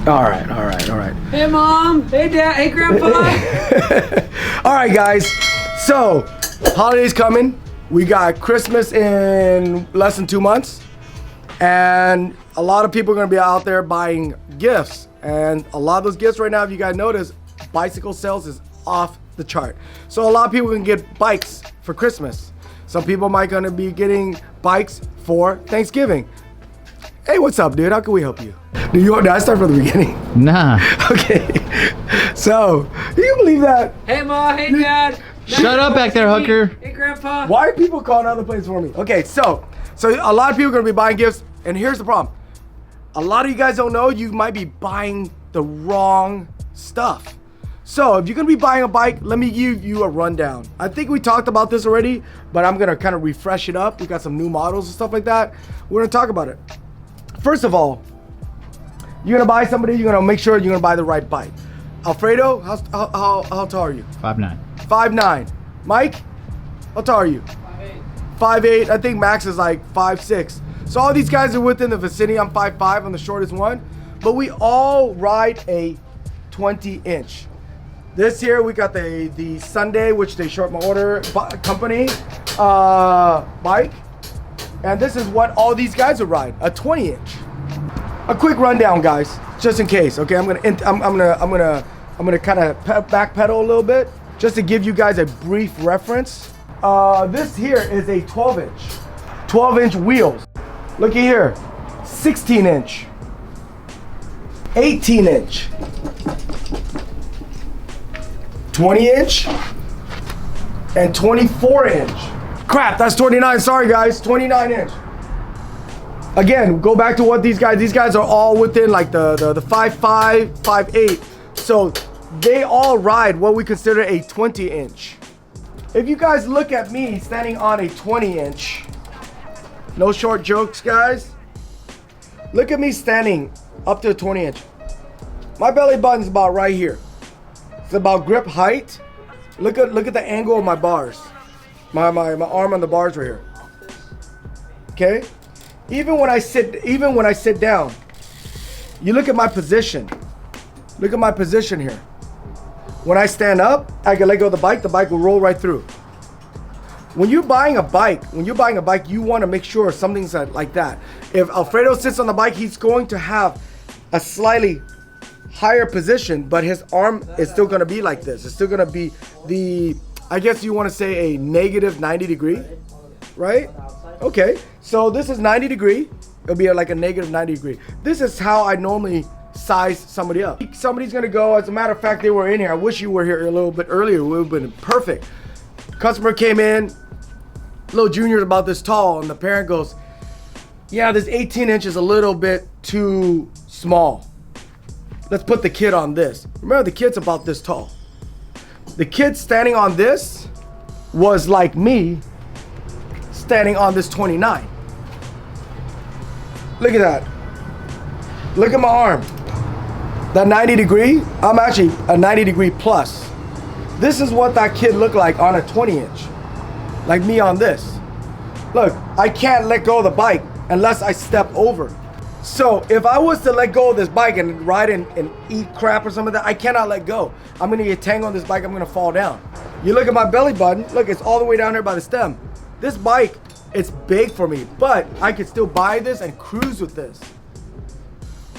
All right, all right, all right. Hey, Mom. Hey, Dad. Hey, Grandpa. All right, guys. So, holidays coming. We got Christmas in less than 2 months. And a lot of people are going to be out there buying gifts. And a lot of those gifts right now, if you guys notice, bicycle sales is off the chart. So a lot of people can get bikes for Christmas. Some people might going to be getting bikes for Thanksgiving. Hey, what's up, dude? How can we help you? Did I start from the beginning? Nah. Okay. So, can you believe that? Hey, Mom. Hey, Dad. Shut up back there, hooker. Hey, Grandpa. Why are people calling other places for me? Okay, so a lot of people are going to be buying gifts, and here's the problem. A lot of you guys don't know, you might be buying the wrong stuff. So if you're going to be buying a bike, let me give you a rundown. I think we talked about this already, but I'm going to kind of refresh it up. We got some new models and stuff like that. We're going to talk about it. First of all, you're going to buy somebody, you're going to make sure you're going to buy the right bike. Alfredo, how tall are you? 5'9". 5'9". Mike, how tall are you? 5'8". I think Max is like 5'6". So all these guys are within the vicinity. I'm 5'5", I'm the shortest one. But we all ride a 20-inch. This here, we got the Sunday, which they short my order company bike. And this is what all these guys would ride, a 20-inch. A quick rundown, guys, just in case. Okay, I'm gonna kind of backpedal a little bit, just to give you guys a brief reference. This here is a 12-inch, 12-inch wheels. Looky here, 16-inch, 18-inch, 20-inch, and 24-inch. Crap, that's 29. Sorry, guys, 29-inch. Again, go back to what these guys are all within like the 5'5", 5'8". So they all ride what we consider a 20-inch. If you guys look at me standing on a 20-inch, no short jokes, guys. Look at me standing up to a 20-inch. My belly button's about right here. It's about grip height. Look at the angle of my bars. My arm on the bars right here. Okay? Even when I sit down, you look at my position. Look at my position here. When I stand up, I can let go of the bike will roll right through. When you're buying a bike, you want to make sure something's like that. If Alfredo sits on the bike, he's going to have a slightly higher position, but his arm is still going to be like this. It's still going to be I guess you want to say a negative 90 degree, right? Okay, so this is 90 degree. It'll be like a negative 90 degree. This is how I normally size somebody up. Somebody's gonna go, as a matter of fact, they were in here. I wish you were here a little bit earlier. It would have been perfect. Customer came in, little junior's about this tall, and the parent goes, yeah, this 18-inch is a little bit too small. Let's put the kid on this. Remember, the kid's about this tall. The kid standing on this was like me standing on this 29. Look at that. Look at my arm. That 90 degree, I'm actually a 90 degree plus. This is what that kid looked like on a 20-inch. Like me on this. Look, I can't let go of the bike unless I step over. So if I was to let go of this bike and ride and eat crap or something like that, I cannot let go. I'm gonna get tangled on this bike, I'm gonna fall down. You look at my belly button, look, it's all the way down here by the stem. This bike, it's big for me, but I could still buy this and cruise with this.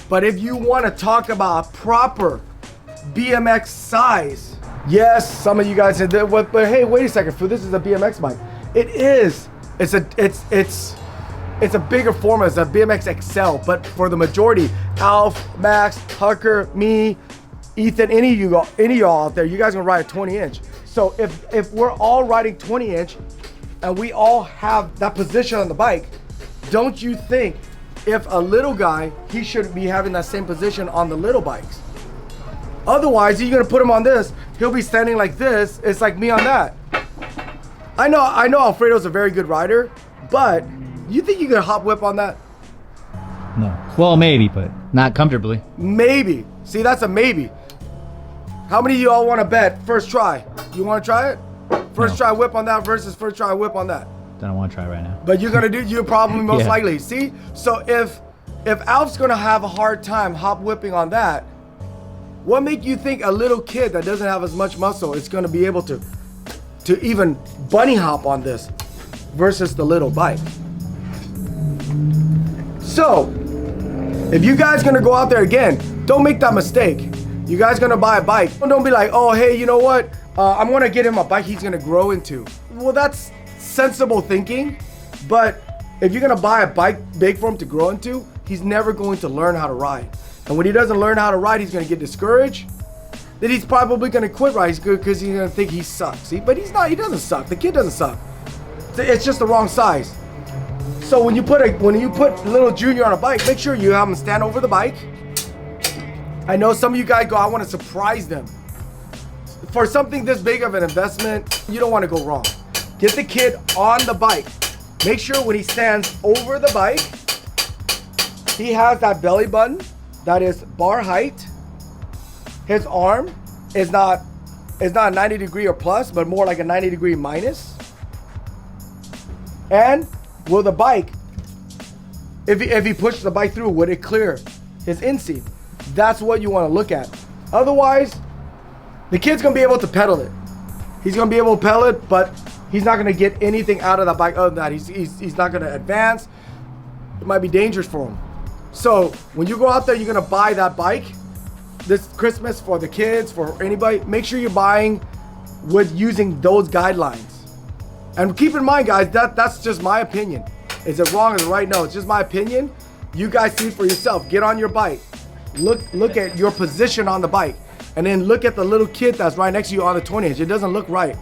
But if you wanna talk about a proper BMX size, yes, some of you guys said that, but hey, wait a second, Phu, this is a BMX bike. It is. It's a bigger format, it's a BMX XL, but for the majority, Alf, Max, Tucker, me, Ethan, any of y'all out there, you guys gonna ride a 20-inch. So if we're all riding 20-inch and we all have that position on the bike, don't you think if a little guy, he should be having that same position on the little bikes? Otherwise, you're gonna put him on this, he'll be standing like this, it's like me on that. I know Alfredo's a very good rider, but you think you could hop whip on that? No. Well, maybe, but not comfortably. Maybe. See, that's a maybe. How many of y'all want to bet first try? You want to try it? First try whip on that versus first try whip on that. Don't want to try right now. But you're gonna do, you probably most likely. See, so if Alf's gonna have a hard time hop whipping on that, what make you think a little kid that doesn't have as much muscle is gonna be able to even bunny hop on this versus the little bike? So, if you guys gonna go out there again, don't make that mistake. You guys gonna buy a bike, don't be like, oh, hey, you know what? I'm gonna get him a bike he's gonna grow into. Well, that's sensible thinking, but if you're gonna buy a bike big for him to grow into, he's never going to learn how to ride. And when he doesn't learn how to ride, he's gonna get discouraged. Then he's probably gonna quit riding because he's gonna think he sucks. See, but he's not. He doesn't suck. The kid doesn't suck. It's just the wrong size. So when you put little Junior on a bike, make sure you have him stand over the bike. I know some of you guys go, I want to surprise them. For something this big of an investment, you don't want to go wrong. Get the kid on the bike. Make sure when he stands over the bike, he has that belly button that is bar height. His arm is not a 90 degree or plus, but more like a 90 degree minus. And will the bike, if he pushes the bike through, would it clear his inseam? That's what you want to look at. Otherwise, the kid's gonna be able to pedal it. He's gonna be able to pedal it, but he's not gonna get anything out of that bike other than that. He's not gonna advance. It might be dangerous for him. So when you go out there, you're gonna buy that bike this Christmas for the kids, for anybody. Make sure you're buying with using those guidelines. And keep in mind, guys, that's just my opinion. Is it wrong? Is it right? No, it's just my opinion. You guys see it for yourself. Get on your bike. Look at your position on the bike. And then look at the little kid that's right next to you on the 20 inch. It doesn't look right.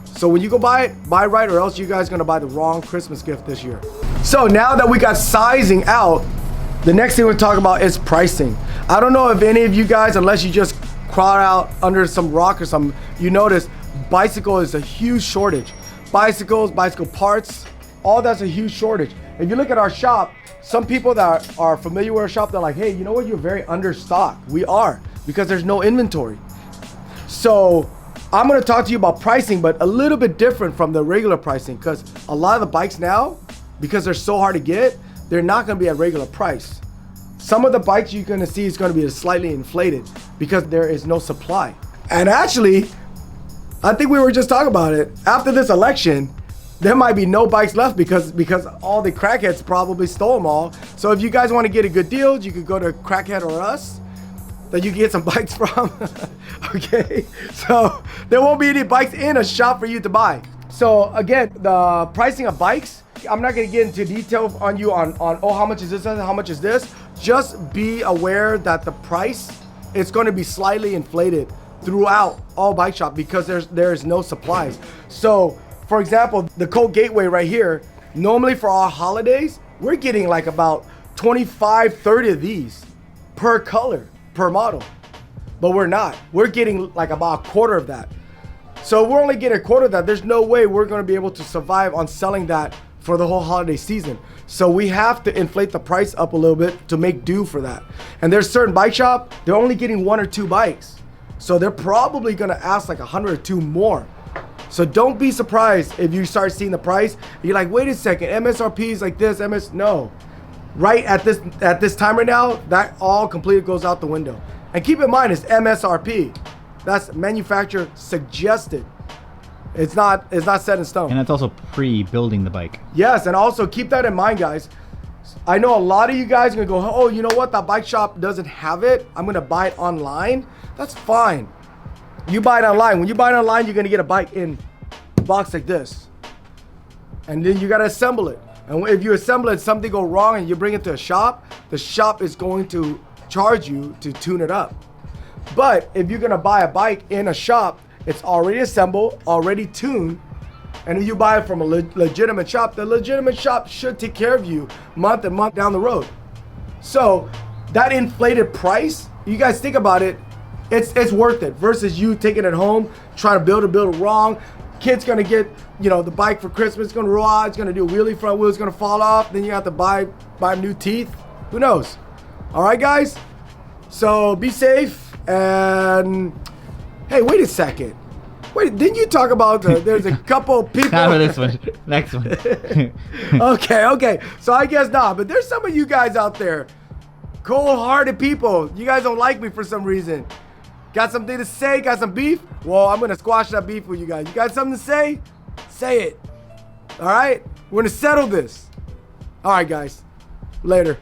So when you go buy it, buy right, or else you guys gonna buy the wrong Christmas gift this year. So now that we got sizing out, the next thing we'll talk about is pricing. I don't know if any of you guys, unless you just crawl out under some rock or something, you notice bicycle is a huge shortage. Bicycles, bicycle parts, all that's a huge shortage. If you look at our shop, some people that are familiar with our shop, they're like, hey, you know what, you're very understocked. We are, because there's no inventory. So I'm gonna talk to you about pricing, but a little bit different from the regular pricing, because a lot of the bikes now, because they're so hard to get, they're not gonna be at regular price. Some of the bikes you're gonna see is gonna be slightly inflated because there is no supply. And actually, I think we were just talking about it. After this election, there might be no bikes left because all the crackheads probably stole them all. So if you guys want to get a good deal, you could go to Crackhead or us that you can get some bikes from. Okay, so there won't be any bikes in a shop for you to buy. So again, the pricing of bikes, I'm not gonna get into detail on oh, how much is this and how much is this. Just be aware that the price is going to be slightly inflated throughout all bike shop because there is no supplies. So for example, the Colt Gateway right here, normally for our holidays, we're getting like about 25, 30 of these per color, per model. But we're not. We're getting like about a quarter of that. So we're only getting a quarter of that. There's no way we're going to be able to survive on selling that for the whole holiday season. So we have to inflate the price up a little bit to make do for that. And there's certain bike shop, they're only getting 1 or 2 bikes. So they're probably gonna ask like 100 or 2 more. So don't be surprised if you start seeing the price. You're like, wait a second, MSRP is like this, no. Right at this time right now, that all completely goes out the window. And keep in mind, it's MSRP. That's manufacturer suggested. It's not set in stone. And that's also pre-building the bike. Yes, and also keep that in mind, guys. I know a lot of you guys are gonna go, oh, you know what? That bike shop doesn't have it. I'm gonna buy it online. That's fine. You buy it online. When you buy it online, you're gonna get a bike in a box like this. And then you gotta assemble it. And if you assemble it, something go wrong and you bring it to a shop, the shop is going to charge you to tune it up. But if you're gonna buy a bike in a shop, it's already assembled, already tuned, and if you buy it from a legitimate shop, the legitimate shop should take care of you month and month down the road. So that inflated price, you guys think about it, it's worth it versus you taking it home, trying to build it wrong. Kid's gonna get, the bike for Christmas, it's gonna roll out, it's gonna do a wheelie, front wheel's gonna fall off, then you have to buy new teeth. Who knows? All right, guys? So be safe, and hey, wait a second. Wait, didn't you talk about there's a couple people? Not for this one. Next one. Okay. So I guess not. But there's some of you guys out there Cold-hearted people. You guys don't like me for some reason. Got something to say? Got some beef? Well, I'm going to squash that beef with you guys. You got something to say? Say it. All right? We're going to settle this. All right, guys. Later.